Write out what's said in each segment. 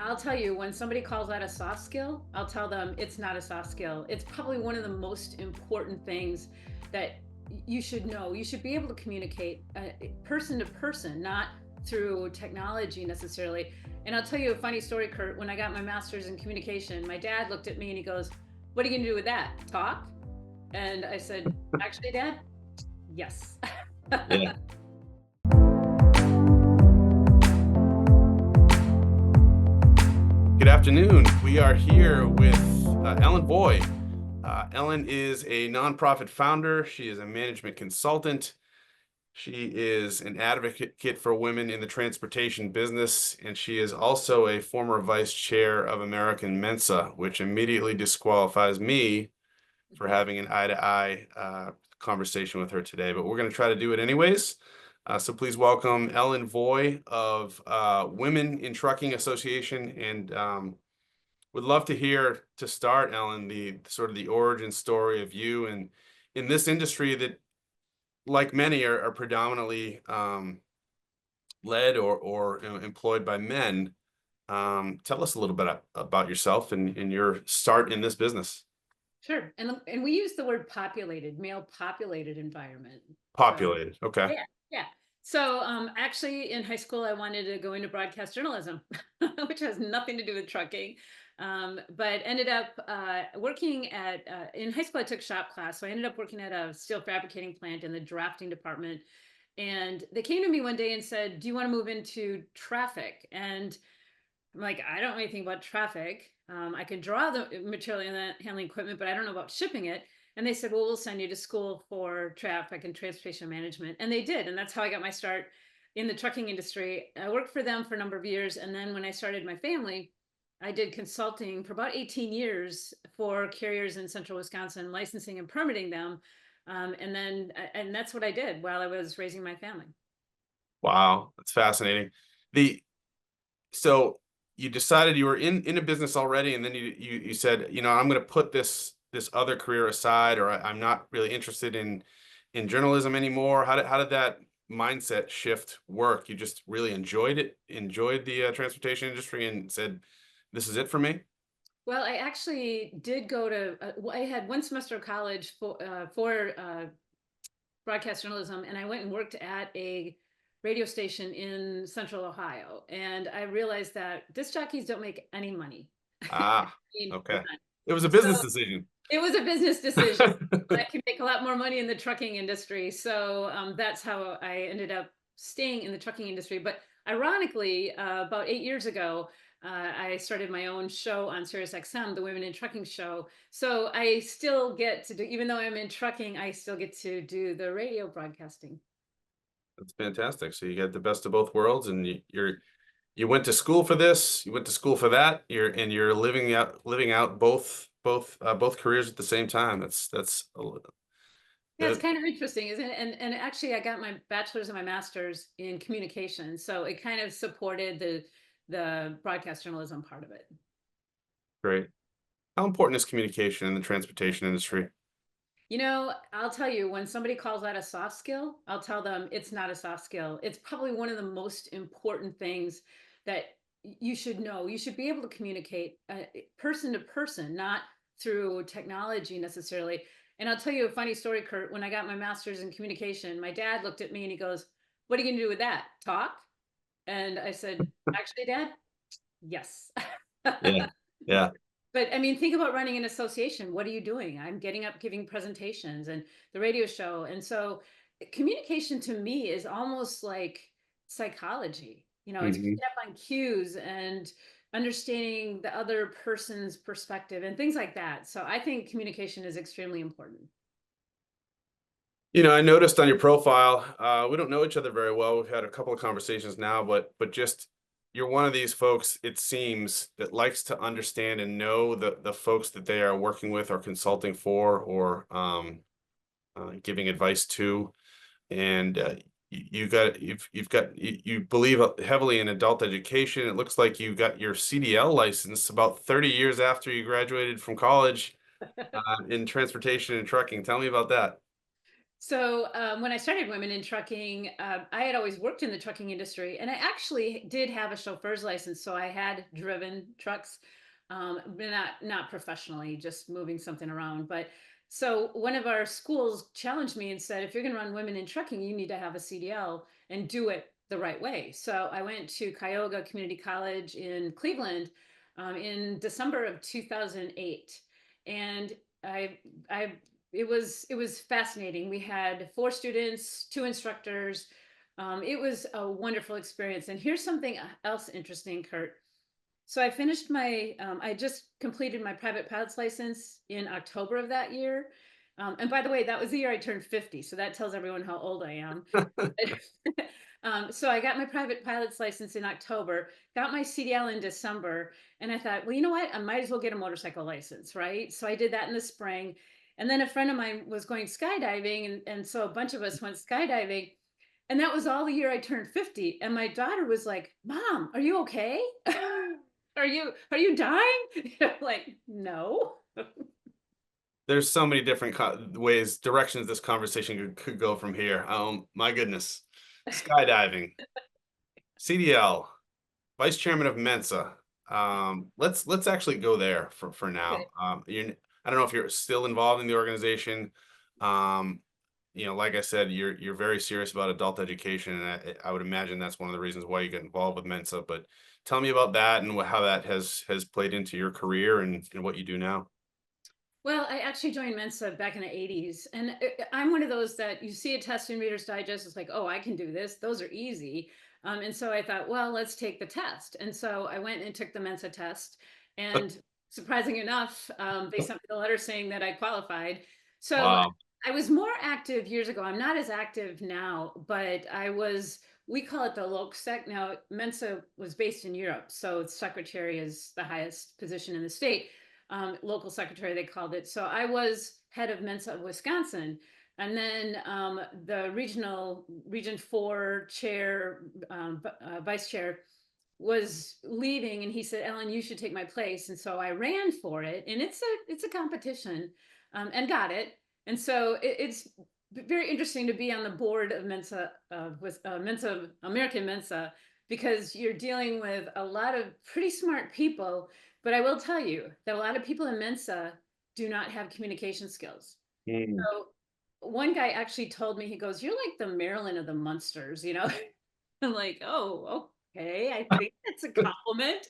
I'll tell you, when somebody calls that a soft skill, I'll tell them it's not a soft skill. It's probably one of the most important things that you should know. You should be able to communicate person to person, not through technology necessarily. And I'll tell you a funny story, Kurt. When I got my master's in communication, my dad looked at me and he goes, "What are you going to do with that? Talk?" And I said, "Actually, Dad, yes." Yeah. Good afternoon. We are here with Ellen Voie. Ellen is a nonprofit founder. She is a management consultant. She is an advocate for women in the transportation business, and she is also a former vice chair of American Mensa, which immediately disqualifies me for having an eye-to-eye conversation with her today. But we're going to try to do it anyways. So please welcome Ellen Voie of Women in Trucking Association, and would love to hear, to start, Ellen, the sort of the origin story of you and in this industry that, like many, are predominantly led or employed by men. Tell us a little bit about yourself and your start in this business. Sure. And we use the word populated, male populated environment. So Populated. Okay. yeah, yeah. So actually in high school I wanted to go into broadcast journalism, which has nothing to do with trucking. But ended up working at in high school I took shop class. So I ended up working at a steel fabricating plant in the drafting department. And they came to me one day and said, "Do you want to move into traffic?" And I'm like, "I don't know anything about traffic. I can draw the material handling equipment, but I don't know about shipping it." And they said, "Well, we'll send you to school for traffic and transportation management." And they did. And that's how I got my start in the trucking industry. I worked for them for a number of years. And then when I started my family, I did consulting for about 18 years for carriers in central Wisconsin, licensing and permitting them. And that's what I did while I was raising my family. Wow, that's fascinating. The So you decided you were in a business already, and then you said, I'm going to put this other career aside, or I'm not really interested in journalism anymore. How did that mindset shift work? You just really enjoyed the transportation industry, and said, "This is it for me." Well, I actually did go to, I had one semester of college for broadcast journalism, and I went and worked at a radio station in Central Ohio. And I realized that disc jockeys don't make any money. I Ah, mean, okay. none. It was a So business decision. it was a business decision. I can make a lot more money in the trucking industry. So that's how I ended up staying in the trucking industry. But ironically, about 8 years ago, I started my own show on SiriusXM, the Women in Trucking show. So I still get to do, even though I'm in trucking, I still get to do the radio broadcasting. That's fantastic. So you got the best of both worlds, and you went to school for this, you went to school for that. You're living out both careers at the same time. Yeah, it's Uh, kind of interesting, isn't it? And actually, I got my bachelor's and my master's in communication, so it kind of supported the broadcast journalism part of it. Great. How important is communication in the transportation industry? I'll tell you, when somebody calls that a soft skill, I'll tell them it's not a soft skill. It's probably one of the most important things that you should know. You should be able to communicate person to person, not through technology necessarily. And I'll tell you a funny story, Kurt. When I got my master's in communication, my dad looked at me and he goes, "What are you going to do with that? Talk?" And I said, "Actually, Dad, yes." Yeah. Yeah. But I mean, think about running an association. What are you doing? I'm getting up, giving presentations and the radio show. And so communication to me is almost like psychology. It's Mhm. picking up on cues and understanding the other person's perspective and things like that. So I think communication is extremely important. I noticed on your profile, we don't know each other very well. We've had a couple of conversations now, but just you're one of these folks, it seems, that likes to understand and know the folks that they are working with or consulting for, or giving advice to. And you believe heavily in adult education. It looks like you got your CDL license about 30 years after you graduated from college, in transportation and trucking. Tell me about that. So when I started Women in Trucking, I had always worked in the trucking industry, and I actually did have a chauffeur's license, so I had driven trucks, but not professionally, just moving something around. But so one of our schools challenged me and said, if you're going to run Women in Trucking, you need to have a CDL and do it the right way. So I went to Cuyahoga Community College in Cleveland in December of 2008, and I I it was fascinating. We had 4 students, 2 instructors. It was a wonderful experience. And here's something else interesting, Kurt. So I just completed my private pilot's license in October of that year. And by the way, that was the year I turned 50. So that tells everyone how old I am. So I got my private pilot's license in October, got my CDL in December, and I thought, well, you know what? I might as well get a motorcycle license, right? So I did that in the spring. And then a friend of mine was going skydiving, and so a bunch of us went skydiving. And that was all the year I turned 50. And my daughter was like, Mom, are you okay? Are you dying? Like, no. There's so many different ways, directions this conversation could go from here. My goodness, skydiving, CDL, vice chairman of Mensa. Let's actually go there for now. Okay. I don't know if you're still involved in the organization. Um, like I said, you're very serious about adult education, and I would imagine that's one of the reasons why you get involved with Mensa. But tell me about that and how that has played into your career and what you do now. Well, I actually joined Mensa back in the 80s. And I'm one of those that you see a test in Reader's Digest, it's like, oh, I can do this. Those are easy. And so I thought, well, let's take the test. And so I went and took the Mensa test. And surprising enough, they sent me a letter saying that I qualified. So Wow. I was more active years ago. I'm not as active now, but we call it the LOCSEC. Now, Mensa was based in Europe. So secretary is the highest position in the state, local secretary, they called it. So I was head of Mensa of Wisconsin. And then the Region 4 chair, vice chair, was leaving, and he said, Ellen, you should take my place. And so I ran for it, and it's a competition, and got it. And so it's very interesting to be on the board of Mensa, with Mensa, American Mensa, because you're dealing with a lot of pretty smart people. But I will tell you that a lot of people in Mensa do not have communication skills. Mm. So one guy actually told me, he goes, "You're like the Maryland of the Munsters, you know?" I'm like, "Oh, okay. I think that's a compliment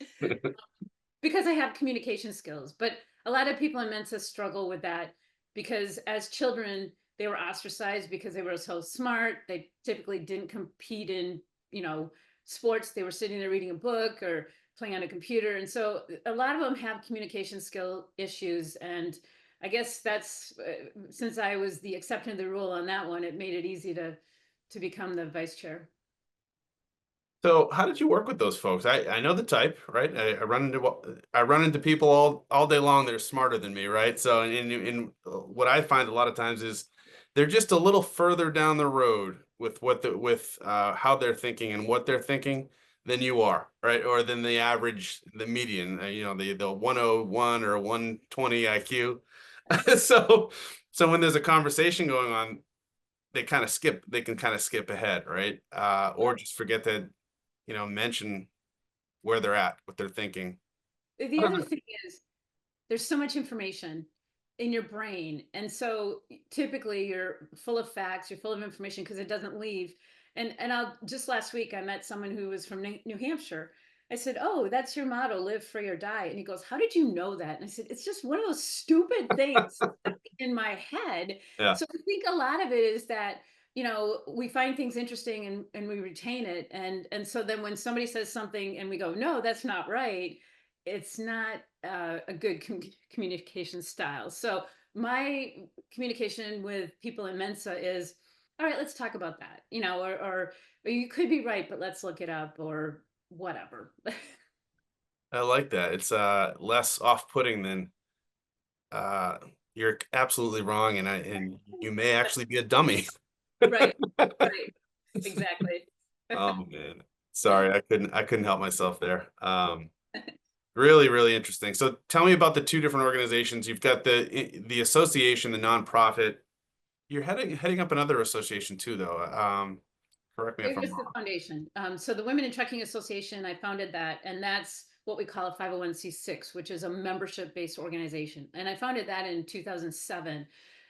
because I have communication skills." But a lot of people in Mensa struggle with that because as children, they were ostracized because they were so smart. They typically didn't compete in, you know, sports. They were sitting there reading a book or playing on a computer. And so a lot of them have communication skill issues. And I guess that's since I was the exception to the rule on that one, it made it easy to become the vice chair. So how did you work with those folks? I know the type, right? I run into people all day long that are smarter than me, right? So in what I find a lot of times is they're just a little further down the road with how they're thinking and what they're thinking than you are, right? Or than the average, the median, the 101 or 120 IQ. So when there's a conversation going on, they can kind of skip ahead, right? Or just forget that mention where they're at, what they're thinking. The other thing is there's so much information in your brain. And so typically you're full of facts, you're full of information because it doesn't leave. And I'll just last week I met someone who was from New Hampshire. I said, "Oh, that's your motto, live free or die." And he goes, "How did you know that?" And I said, "It's just one of those stupid things in my head." Yeah. So I think a lot of it is that, we find things interesting and we retain it. And so then when somebody says something and we go, "No, that's not right," it's not a good communication style. So my communication with people in Mensa is, all right, let's talk about that, or you could be right, but let's look it up or whatever. I like that. It's less off-putting than uh you're absolutely wrong and you may actually be a dummy. Right, right, exactly. Oh man. Sorry, I couldn't help myself there. Really, really interesting. So tell me about the two different organizations. You've got the association, the nonprofit. you're heading up another association too, though. Correct me if It I'm was the wrong. foundation. So the Women in Trucking Association, I founded that, and that's what we call a 501(c)(6), which is a membership-based organization. And I founded that in 2007.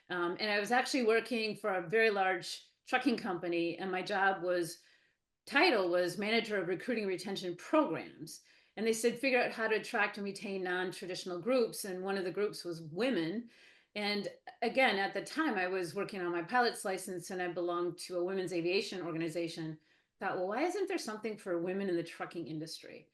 And I was actually working for a very large trucking company, and my job was title was manager of recruiting retention programs. And they said, figure out how to attract and retain non-traditional groups. And one of the groups was women. And again, at the time I was working on my pilot's license and I belonged to a women's aviation organization. Thought, well, why isn't there something for women in the trucking industry?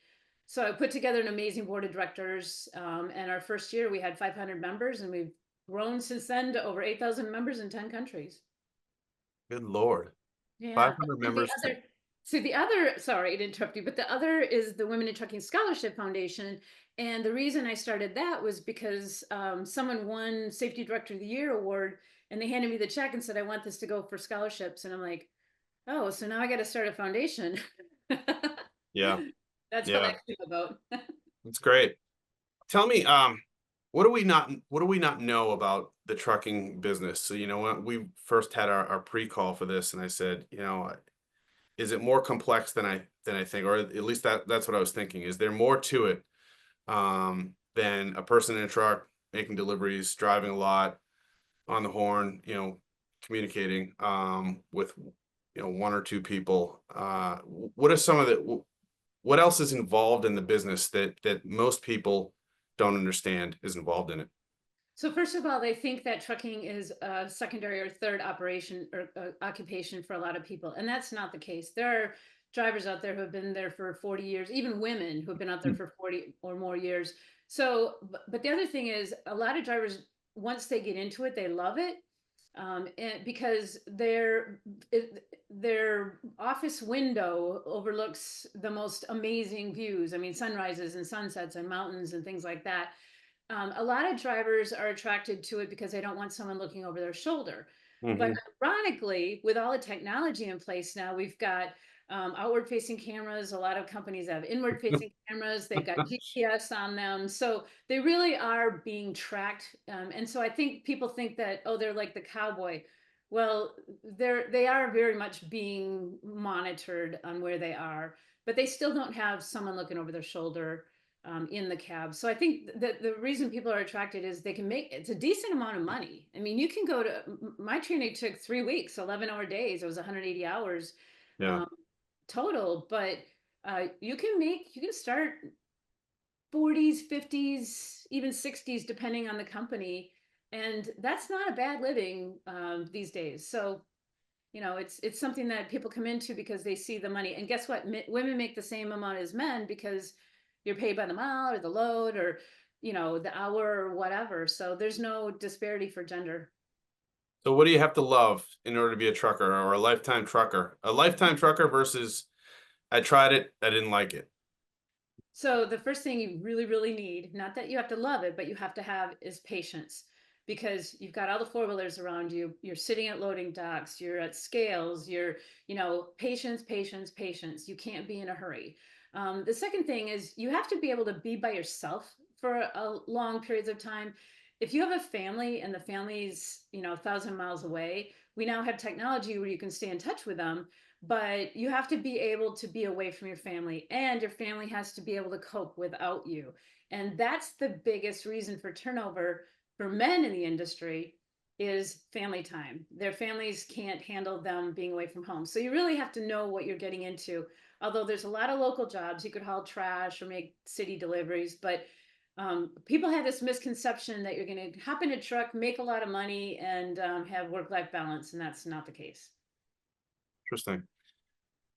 So I put together an amazing board of directors. And our first year we had 500 members, and we've grown since then to over 8,000 members in 10 countries. Good Lord. Yeah. 500 And the members. other, so the other, sorry to interrupt you, but the other is the Women in Trucking Scholarship Foundation. And the reason I started that was because someone won Safety Director of the Year award, and they handed me the check and said, I want this to go for scholarships. And I'm like, oh, so now I got to start a foundation. Yeah, That's how yeah, that came about. that's great. Tell me, what do we not know about the trucking business? So, when we first had our pre-call for this, and I said, is it more complex than I think, or at least that's what I was thinking. Is there more to it than a person in a truck making deliveries, driving a lot, on the horn, communicating with one or two people? What are some of the what else is involved in the business that most people don't understand is involved in it? So first of all, they think that trucking is a secondary or third operation or occupation for a lot of people, and that's not the case. There are drivers out there who have been there for 40 years, even women who have been out there for 40 or more years. So, but the other thing is, a lot of drivers, once they get into it, they love it, and because their office window overlooks the most amazing views. I mean, sunrises and sunsets and mountains and things like that. A lot of drivers are attracted to it because they don't want someone looking over their shoulder. But Hmm. ironically, with all the technology in place now, we've got outward facing cameras. A lot of companies have inward facing cameras. They've got GPS on them. So they really are being tracked. And so I think people think that, oh, they're like the cowboy. Well, they are very much being monitored on where they are, but they still don't have someone looking over their shoulder in the cab. So I think that the reason people are attracted is they can make it's a decent amount of money. I mean, you can go to my training took 3 weeks, 11-hour days. It was 180 hours Yeah. um, total, but you can start 40s, 50s, even 60s, depending on the company. And that's not a bad living these days. So it's something that people come into because they see the money. And guess what? Women make the same amount as men because you're paid by the mile or the load or the hour or whatever. So there's no disparity for gender. So what do you have to love in order to be a trucker or a lifetime trucker? A lifetime trucker versus I tried it, I didn't like it. So the first thing you really, really need, not that you have to love it, but you have to have is patience, because you've got all the four-wheelers around you. You're sitting at loading docks, you're at scales, patience, patience, patience. You can't be in a hurry. The second thing is you have to be able to be by yourself for a long periods of time. If you have a family and the family's, 1,000 miles away, we now have technology where you can stay in touch with them, but you have to be able to be away from your family, and your family has to be able to cope without you. And that's the biggest reason for turnover for men in the industry is family time. Their families can't handle them being away from home. So you really have to know what you're getting into. Although there's a lot of local jobs, you could haul trash or make city deliveries, but people have this misconception that you're going to hop in a truck, make a lot of money, and have work-life balance, and that's not the case. Interesting.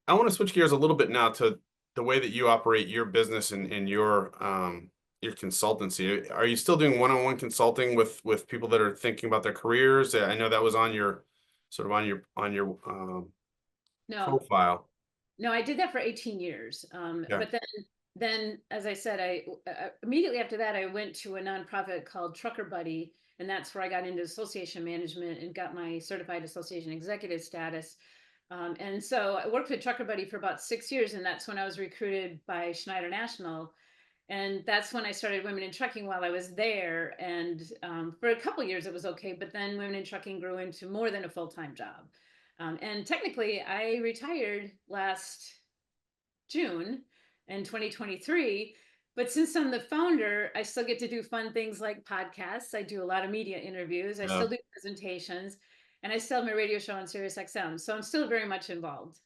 I want to switch gears a little bit now to the way that you operate your business and your consultancy. Are you still doing one-on-one consulting with people that are thinking about their careers? I know that was on your sort of on your No, profile. no, I did that for 18 years. Yeah. But then, as I said, immediately after that, I went to a nonprofit called Trucker Buddy, and that's where I got into association management and got my certified association executive status. And so I worked with Trucker Buddy for about 6 years, and that's when I was recruited by Schneider National. And that's when I started Women in Trucking while I was there. And for a couple years, it was okay. But then Women in Trucking grew into more than a full-time job. And technically, I retired last June in 2023. But since I'm the founder, I still get to do fun things like podcasts. I do a lot of media interviews. I Yeah. still do presentations, and I still have my radio show on Sirius XM. So I'm still very much involved.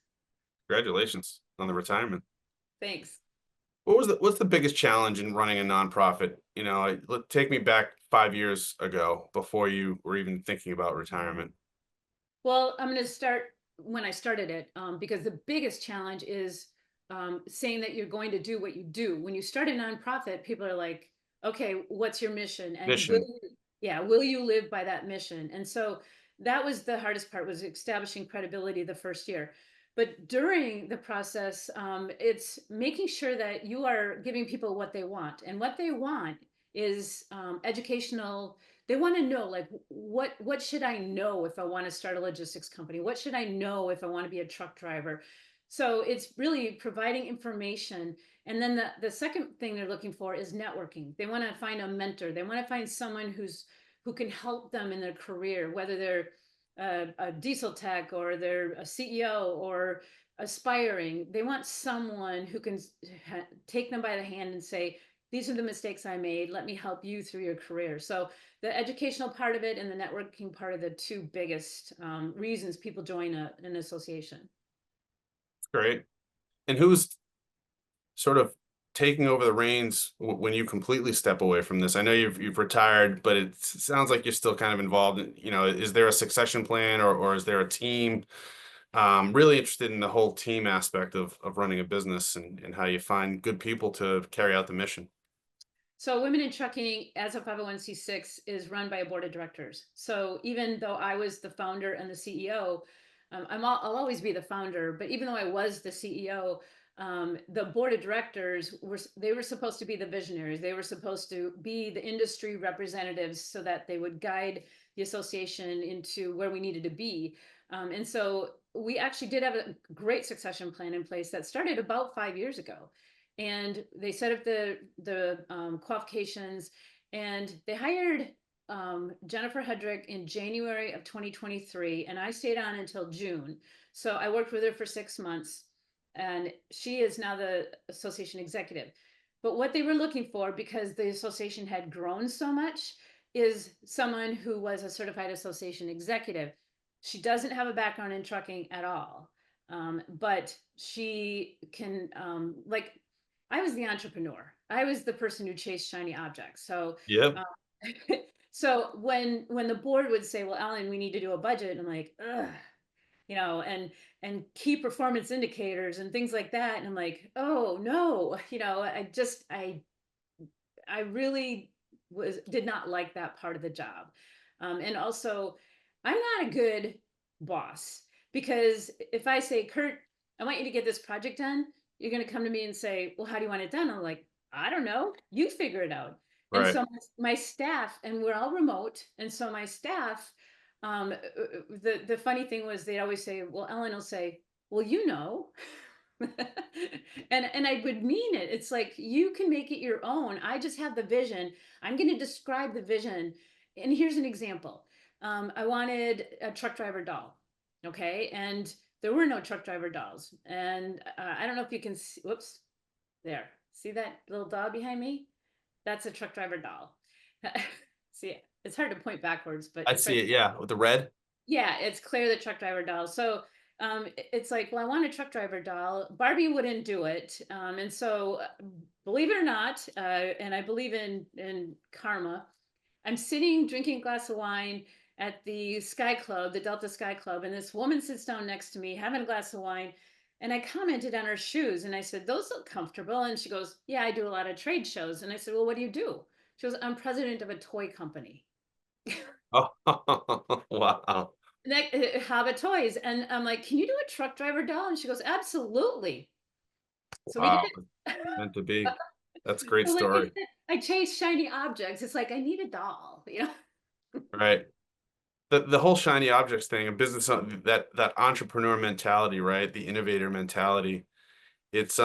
Congratulations on the retirement. Thanks. What's the biggest challenge in running a nonprofit? Take me back 5 years ago before you were even thinking about retirement. Well, I'm going to start when I started it, because the biggest challenge is saying that you're going to do what you do. When you start a nonprofit, people are like, "Okay, what's your mission?" And Mission. yeah, will you live by that mission? And so that was the hardest part, was establishing credibility the first year. But during the process, it's making sure that you are giving people what they want, and what they want is educational. They want to know, like, what should I know if I want to start a logistics company? What should I know if I want to be a truck driver? So it's really providing information. And then the second thing they're looking for is networking. They want to find a mentor. They want to find someone who can help them in their career, whether they're a diesel tech, or they're a CEO, or aspiring. They want someone who can take them by the hand and say, these are the mistakes I made. Let me help you through your career. So the educational part of it and the networking part are the two biggest reasons people join an association. Great. And who's sort of taking over the reins when you completely step away from this? I know you've retired, but it sounds like you're still kind of involved. Is there a succession plan, or is there a team? Really interested in the whole team aspect of running a business, and how you find good people to carry out the mission. So Women in Trucking, as a 501c6, is run by a board of directors. So even though I was the founder and the CEO, I'll always be the founder. But even though I was the CEO, the board of directors were supposed to be the visionaries. They were supposed to be the industry representatives, so that they would guide the association into where we needed to be. And so we actually did have a great succession plan in place that started about 5 years ago. And they set up the qualifications, and they hired Jennifer Hedrick in January of 2023, and I stayed on until June. So I worked with her for 6 months, and she is now the association executive. But what they were looking for, because the association had grown so much, is someone who was a certified association executive. She doesn't have a background in trucking at all, but she can, like, I was the entrepreneur. I was the person who chased shiny objects. So, Yep. uh, so when the board would say, "Well, Alan, we need to do a budget," I'm like, ugh, and key performance indicators and things like that, and I'm like, "Oh no," I really did not like that part of the job. And also, I'm not a good boss, because if I say, "Kurt, I want you to get this project done," you're going to come to me and say, "Well, how do you want it done?" I'm like, "I don't know. You figure it out." And Right. so my staff, and we're all remote, and so my staff, the funny thing was, they'd always say, well, Ellen will say, "Well, you know." And I would mean it. It's like, you can make it your own. I just have the vision. I'm going to describe the vision. And here's an example. I wanted a truck driver doll. Okay. And there were no truck driver dolls. And I don't know if you can see, whoops, there. See that little doll behind me? That's a truck driver doll. See, it's hard to point backwards, but I if I see it. Yeah, with the red. yeah, it's Claire the truck driver doll. So it's like, well, I want a truck driver doll. Barbie wouldn't do it, and so believe it or not, and I believe in karma. I'm sitting drinking a glass of wine at the Sky Club, the Delta Sky Club, and this woman sits down next to me having a glass of wine. And I commented on her shoes, and I said, "Those look comfortable." And she goes, "Yeah, I do a lot of trade shows." And I said, "Well, what do you do?" She goes, "I'm president of a toy company." Oh, wow. Like, Hobbit toys. And I'm like, "Can you do a truck driver doll?" And she goes, "Absolutely." So we did Wow. it. Meant to be. That's a great So like I story. said, I chase shiny objects. It's like, I need a doll, you know? Right. The whole shiny objects thing, a business, that entrepreneur mentality, right? The innovator mentality. It's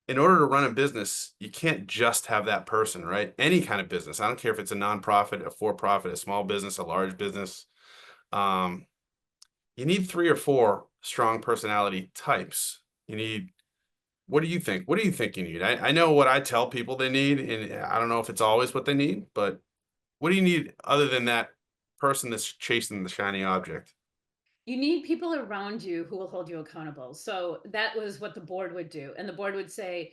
in order to run a business, you can't just have that person, right? Any kind of business. I don't care if it's a nonprofit, a for-profit, a small business, a large business. Um, you need 3 or 4 strong personality types. You need, what do you think? What do you think you need? I know what I tell people they need, and I don't know if it's always what they need, but what do you need other than that person that's chasing the shiny object? You need people around you who will hold you accountable. So that was what the board would do. And the board would say,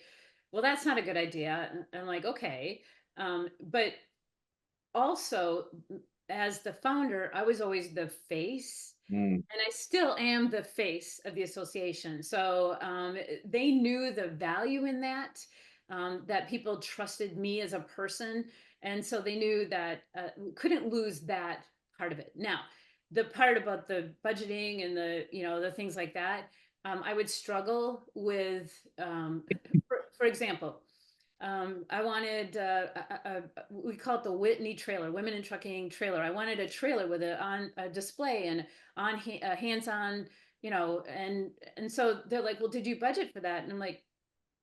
well, that's not a good idea. And I'm like, okay. But also, as the founder, I was always the face, Mm, and I still am the face of the association. So they knew the value in that, that people trusted me as a person. And so they knew that we couldn't lose that part of it. Now, the part about the budgeting and the, the things like that, I would struggle with, for example, I wanted we call it the Whitney trailer, women in trucking trailer. I wanted a trailer with a display and hands-on, and so they're like, well, did you budget for that? And I'm like,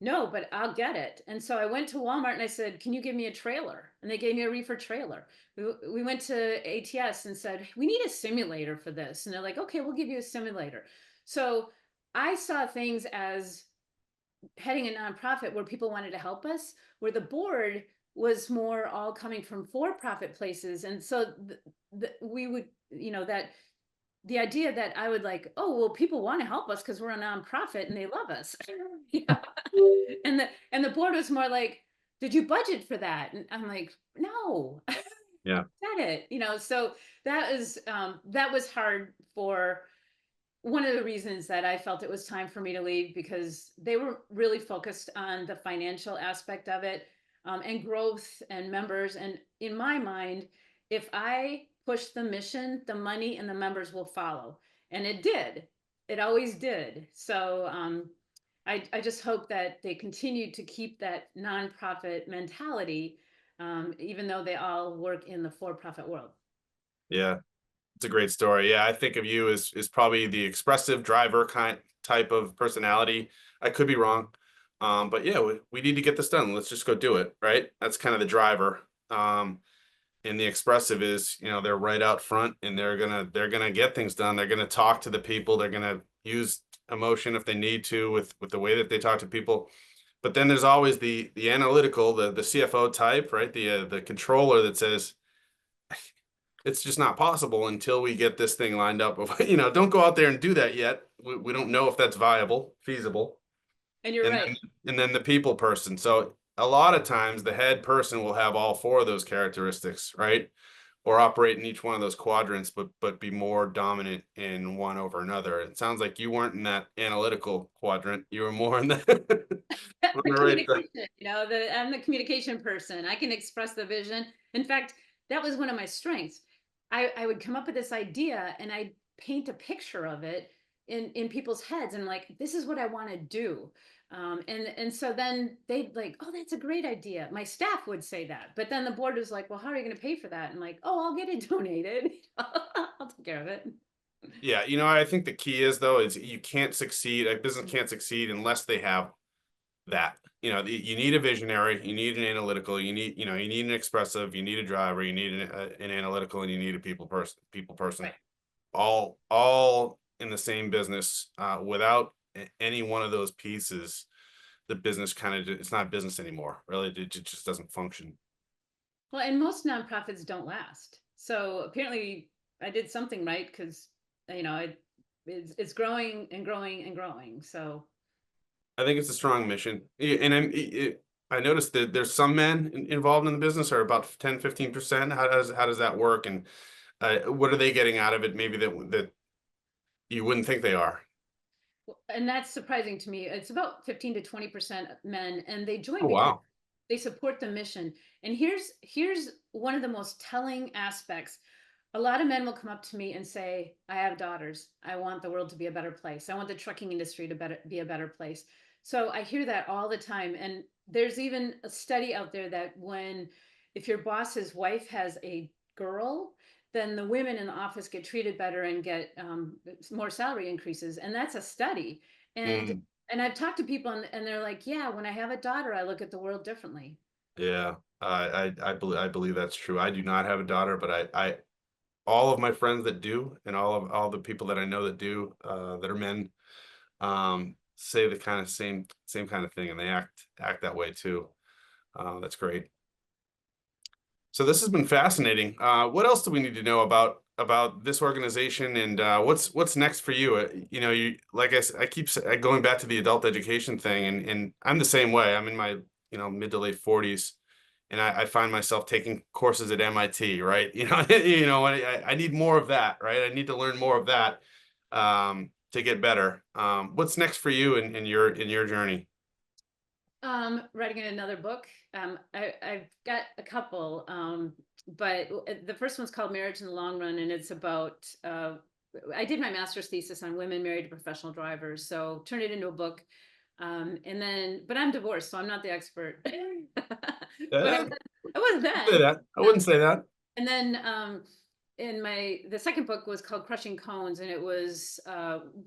no, but I'll get it. And so I went to Walmart and I said, can you give me a trailer? And they gave me a reefer trailer. We went to ATS and said, we need a simulator for this. And they're like, okay, we'll give you a simulator. So I saw things as heading a nonprofit where people wanted to help us, where the board was more all coming from for-profit places. And so we would, that the idea that I would like, oh, well, people want to help us because we're a nonprofit and they love us. Yeah. And the board was more like, did you budget for that? And I'm like, no, yeah. got it. So that was hard for one of the reasons that I felt it was time for me to leave, because they were really focused on the financial aspect of it, and growth and members. And in my mind, if I push the mission, the money and the members will follow. And it did. It always did. So I just hope that they continue to keep that nonprofit mentality, even though they all work in the for-profit world. Yeah. It's a great story. Yeah, I think of you as probably the expressive driver kind type of personality. I could be wrong. But yeah, we need to get this done. Let's just go do it, right? That's kind of the driver. And the expressive is, they're right out front and they're gonna get things done. They're gonna talk to the people. They're gonna use emotion if they need to with the way that they talk to people. But then there's always the analytical, the CFO type, right? The controller that says, it's just not possible until we get this thing lined up. Don't go out there and do that yet. We don't know if that's viable, feasible. And you're And right. then, and then the people person. So a lot of times the head person will have all 4 of those characteristics, right? Or operate in each one of those quadrants, but be more dominant in one over another. It sounds like you weren't in that analytical quadrant. You were more in the on The the right side. communication, I'm the communication person. I can express the vision. In fact, that was one of my strengths. I would come up with this idea and I'd paint a picture of it in people's heads, and like, this is what I want to do. And so then they'd like, oh, that's a great idea. My staff would say that, but then the board was like, well, how are you going to pay for that? And like, oh, I'll get it donated. I'll take care of it. Yeah, I think the key is though is you can't succeed. A business can't succeed unless they have that. You need a visionary, you need an analytical, you need an expressive, you need a driver, you need an analytical, and you need a people person. Right. All in the same business. Without any one of those pieces, the business it's not business anymore. Really, it just doesn't function. Well, and most nonprofits don't last. So apparently I did something right, because, it's growing and growing and growing. So, I think it's a strong mission. And I noticed that there's some men involved in the business, are about 10-15%. How does that work? And what are they getting out of it? Maybe that you wouldn't think they are. and that's surprising to me. It's about 15 to 20% men, and they Oh, join because wow. they support the mission. And here's one of the most telling aspects. A lot of men will come up to me and say, I have daughters. I want the world to be a better place. I want the trucking industry to be a better place. So I hear that all the time. And there's even a study out there that if your boss's wife has a girl, then the women in the office get treated better and get more salary increases. And that's a study. And Mm. And I've talked to people and they're like, yeah, when I have a daughter, I look at the world differently. Yeah, I believe that's true. I do not have a daughter, but I all of my friends that do, and all the people that I know that do, that are men, say the kind of same kind of thing, and they act that way too. That's great. So this has been fascinating. What else do we need to know about this organization, and what's next for you? You know, you like I keep going back to the adult education thing, and I'm the same way. I'm in my mid to late 40s, and I find myself taking courses at MIT, right? I need more of that, right? I need to learn more of that to get better. What's next for you in your journey? Writing another book. I've got a couple, but the first one's called Marriage in the Long Run, and it's about. I did my master's thesis on women married to professional drivers, so turned it into a book. And then, but I'm divorced, so I'm not the expert. But Uh, I was say then. that. I wouldn't say that. And then in the second book was called Crushing Cones, and it was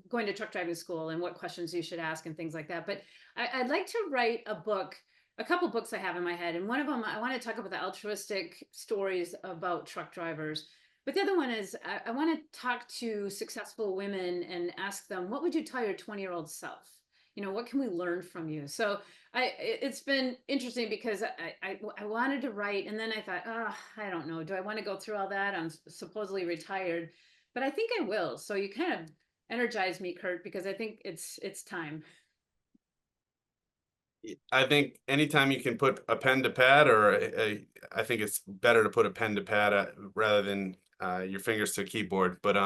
going to truck driving school and what questions you should ask and things like that. But I'd like to write a book, a couple books I have in my head, and one of them I want to talk about the altruistic stories about truck drivers. But the other one is I want to talk to successful women and ask them, what would you tell your 20-year-old self? What can we learn from you? So it's been interesting because I wanted to write, and then I thought, oh, I don't know, do I want to go through all that? I'm supposedly retired, but I think I will. So you kind of energized me, Kurt, because I think it's time. I think anytime you can put a pen to pad, or I think it's better to put a pen to pad rather than your fingers to a keyboard. But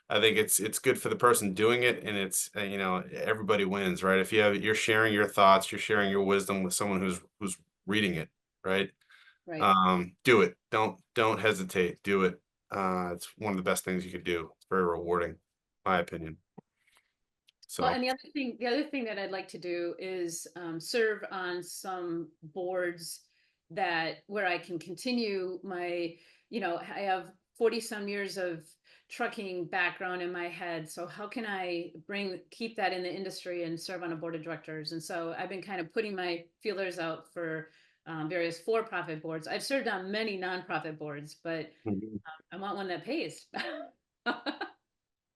I think it's good for the person doing it, and it's everybody wins, right? If you're sharing your thoughts, you're sharing your wisdom with someone who's reading it, right? Right. Do it. Don't hesitate. Do it. It's one of the best things you could do. It's very rewarding, my opinion. Well, So. and the other thing that I'd like to do is serve on some boards that where I can continue my, I have 40 some years of trucking background in my head. So how can I keep that in the industry and serve on a board of directors? And so I've been kind of putting my feelers out for various for-profit boards. I've served on many nonprofit boards, but Mhm. I want one that pays.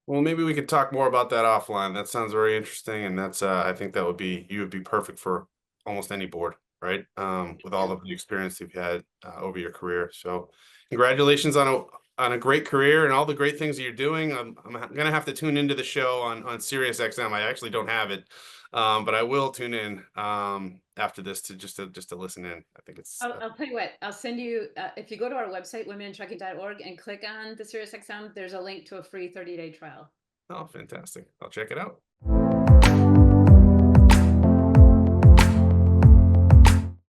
Well, maybe we could talk more about that offline. That sounds very interesting, and I think you would be perfect for almost any board, right? With all of the experience you've had over your career. So, congratulations on a great career and all the great things that you're doing. I'm gonna have to tune into the show on Sirius XM. I actually don't have it, but I will tune in after this to just to listen in. I think it's I'll tell you what, I'll send you, if you go to our website, womenintrucking.org, and click on the SiriusXM, there's a link to a free 30-day trial. oh, fantastic. I'll check it out.